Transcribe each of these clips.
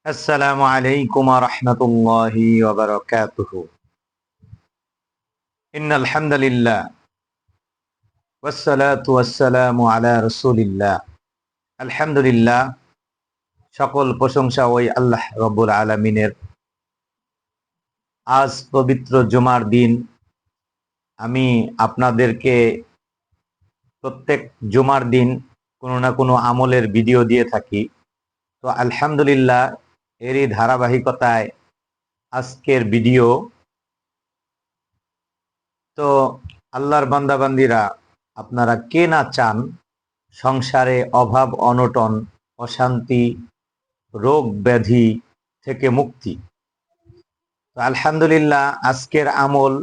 আসসালামু আলাইকুম ওয়া রাহমাতুল্লাহি ওয়া বারাকাতুহু। ইন্নাল হামদালিল্লাহ ওয়াসসালাতু ওয়াসসালামু আলা রাসূলিল্লাহ। আলহামদুলিল্লাহ, সকল প্রশংসা ওই আল্লাহ রাব্বুল আলামিনের। আজ পবিত্র জুমার দিন। আমি আপনাদেরকে প্রত্যেক জুমার দিন কোনো না কোনো আমলের ভিডিও দিয়ে থাকি। তো আলহামদুলিল্লাহ, এরই ধারাবাহিকতায় আজকের ভিডিও। তো আল্লাহর বান্দাবান্দিরা, আপনারা কে না চান সংসারে অভাব অনটন, অশান্তি, রোগ ব্যাধি থেকে মুক্তি? তো আলহামদুলিল্লাহ, আজকের আমল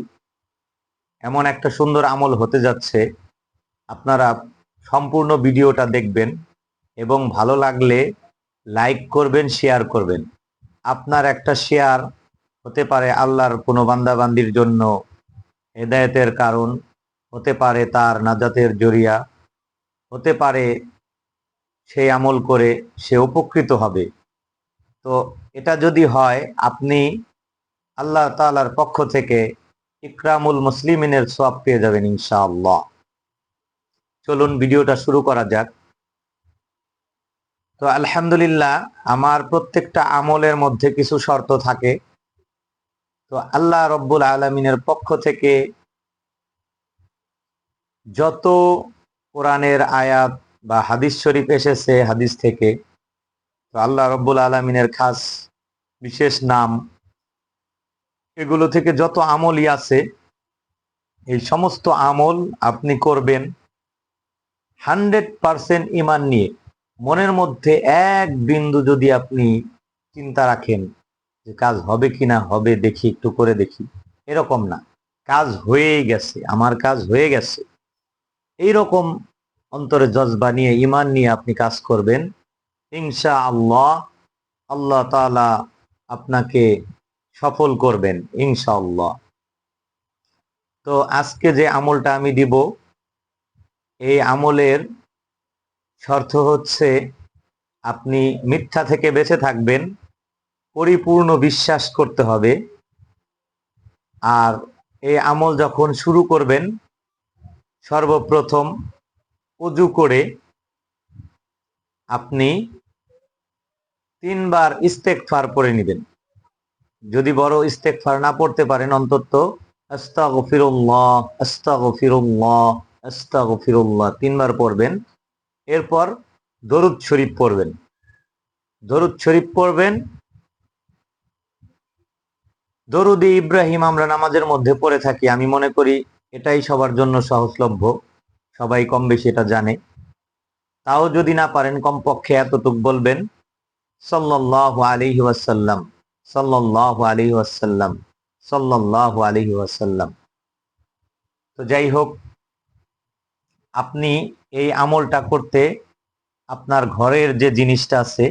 এমন একটা সুন্দর আমল হতে যাচ্ছে। আপনারা সম্পূর্ণ ভিডিওটা দেখবেন এবং ভালো লাগলে লাইক করবেন, শেয়ার করবেন। আপনার একটা শেয়ার হতে পারে আল্লাহর কোনো বান্দাবান্দির জন্য হেদায়েতের কারণ, হতে পারে তার নাজাতের জরিয়া, হতে পারে সেই আমল করে সে উপকৃত হবে। তো এটা যদি হয়, আপনি আল্লাহ তাআলার পক্ষ থেকে ইকরামুল মুসলিমিনের সওয়াব পেয়ে যাবেন ইনশাআল্লাহ। চলুন ভিডিওটা শুরু করা যাক। তো আলহামদুলিল্লাহ, আমার প্রত্যেকটা আমলের মধ্যে কিছু শর্ত থাকে। তো আল্লাহ রব্বুল আলামিনের পক্ষ থেকে যত কোরআনের আয়াত বা হাদিস শরীফ এসেছে, হাদিস থেকে, তো আল্লাহ রব্বুল আলামিনের খাস বিশেষ নাম, এগুলো থেকে যত আমলই আছে, এই সমস্ত আমল আপনি করবেন 100% ঈমান নিয়ে। মনের মধ্যে এক বিন্দু যদি আপনি চিন্তা রাখেন যে কাজ হবে কিনা, হবে দেখি, একটু করে দেখি, এরকম না। কাজ হয়েই গেছে, আমার কাজ হয়ে গেছে, এইরকম অন্তরে জজবা নিয়ে, ঈমান নিয়ে আপনি কাজ করবেন ইনশাআল্লাহ। আল্লাহ তাআলা আপনাকে সফল করবেন ইনশাআল্লাহ। তো আজকে যে আমলটা আমি দিব, এই আমলের শর্ত হচ্ছে আপনি মিথ্যা থেকে বেঁচে থাকবেন, পরিপূর্ণ বিশ্বাস করতে হবে। আর এই আমল যখন শুরু করবেন, সর্বপ্রথম ওযু করে আপনি 3 বার ইস্তেগফার পড়ে নেবেন। যদি বড় ইস্তেগফার না পড়তে পারেন, অন্তত আস্তাগফিরুল্লাহ আস্তাগফিরুল্লাহ আস্তাগফিরুল্লাহ 3 বার পড়বেন। এরপর দরুদ শরীফ পড়বেন। দরুদ শরীফ পড়বেন। দরুদে ইব্রাহিম আমরা নামাজের মধ্যে পড়ে থাকি। আমি মনে করি এটাই সবার জন্য সহজলভ্য, সবাই কম বেশি এটা জানে। তাও যদি না পারেন, কমপক্ষে এতটুক বলবেন, সাল্লাল্লাহু আলাইহি ওয়াসাল্লাম সাল্লাল্লাহু আলাইহি ওয়াসাল্লাম সাল্লাল্লাহু আলাইহি ওয়াসাল্লাম। তো যাই হোক, আপনি এই আমলটা করতে আপনার ঘরের যে জিনিসটা আছে,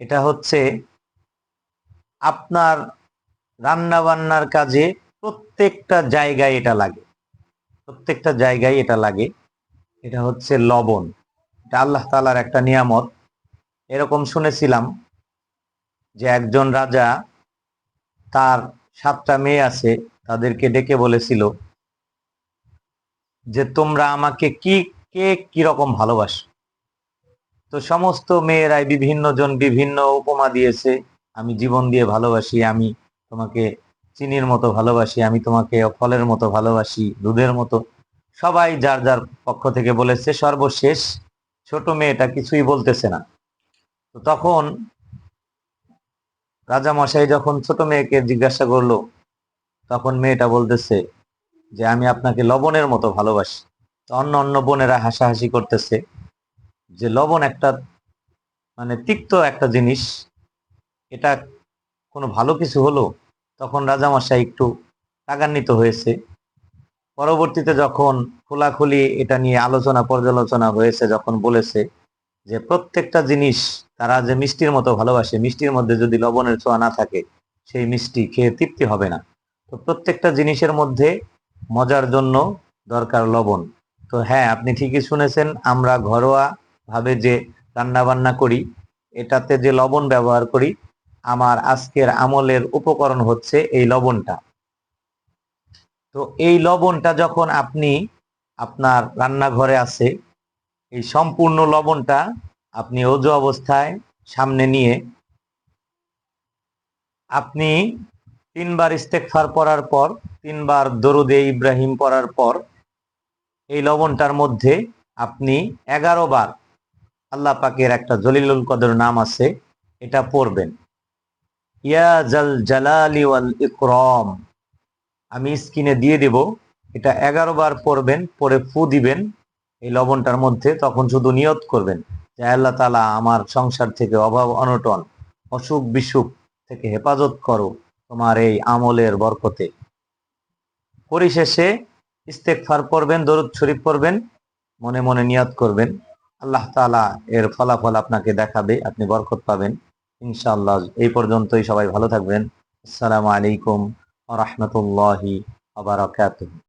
এটা হচ্ছে আপনার রান্না বান্নার কাজে প্রত্যেকটা জায়গায় এটা লাগে, প্রত্যেকটা জায়গায় এটা লাগে। এটা হচ্ছে লবণ। এটা আল্লাহ তাআলার একটা নিয়ামত। এরকম শুনেছিলাম যে একজন রাজা, তার 7টা মেয়ে আছে, তাদেরকে ডেকে বলেছিল যে তোমরা আমাকে কে কিরকম ভালোবাসো। তো সমস্ত মেয়েরাই বিভিন্ন জন বিভিন্ন উপমা দিয়েছে। আমি জীবন দিয়ে ভালোবাসি, আমি তোমাকে চিনির মতো ভালোবাসি, আমি তোমাকে ফলের মতো ভালোবাসি, দুধের মতো। সবাই যার যার পক্ষ থেকে বলেছে। সর্বশেষ ছোট মেয়েটা কিছুই বলতেছে না। তো তখন রাজা মশাই যখন ছোট মেয়েকে জিজ্ঞাসা করলো, তখন মেয়েটা বলতেছে যে আমি আপনাকে লবণের মতো ভালোবাসি। তো অন্য অন্য বোনেরা হাসাহাসি করতেছে যে লবণ একটা, মানে তিক্ত একটা জিনিস, এটা কোনো ভালো কিছু হলো? তখন রাজামশাই একটু রাগান্বিত হয়েছে। পরবর্তীতে যখন খোলাখুলি এটা নিয়ে আলোচনা পর্যালোচনা হয়েছে, যখন বলেছে যে প্রত্যেকটা জিনিস তারা যে মিষ্টির মতো ভালোবাসে, মিষ্টির মধ্যে যদি লবণের ছোঁয়া না থাকে, সেই মিষ্টি খেয়ে তৃপ্তি হবে না। তো প্রত্যেকটা জিনিসের মধ্যে মজার জন্য দরকার লবণ। তো হ্যাঁ, আপনি ঠিকই শুনেছেন, আমরা ঘরোয়া ভাবে যে রান্না বান্না করি, এটাতে যে লবণ ব্যবহার করি, আমার আজকের আমলের উপকরণ হচ্ছে এই লবণটা। তো এই লবণটা যখন আপনি আপনার রান্নাঘরে আছে, এই সম্পূর্ণ লবণটা আপনি ওযু অবস্থায় সামনে নিয়ে আপনি 3 বার ইস্তেগফার পড়ার পর, 3 বার দরুদে ইব্রাহিম পড়ার পর এই লবণটার মধ্যে আপনি 11 বার আল্লাহ পাকের একটা জলিলুল কদর নাম আছে, এটা পড়বেন। ইয়া জাল জালালি ওয়াল ইকরাম, আমি স্ক্রিনে দিয়ে দেব। এটা 11 বার পড়বেন, পরে ফু দিবেন এই লবণটার মধ্যে। তখন শুধু নিয়ত করবেন যে আল্লাহ তাআলা আমার সংসার থেকে অভাব অনটন, অসুখ বিসুখ থেকে হেফাজত করো তোমার এই আমলের বরকতে। পরিশেষে ইস্তেগফার পড়বেন, দরুদ শরীফ পড়বেন, মনে মনে নিয়ত করবেন। আল্লাহ তাআলা এর ফলাফল আপনাকে দেখাবে, আপনি বরকত পাবেন ইনশাআল্লাহ। এই পর্যন্তই, সবাই ভালো থাকবেন। আসসালামু আলাইকুম ওয়া রাহমাতুল্লাহি ওয়া বারাকাতুহু।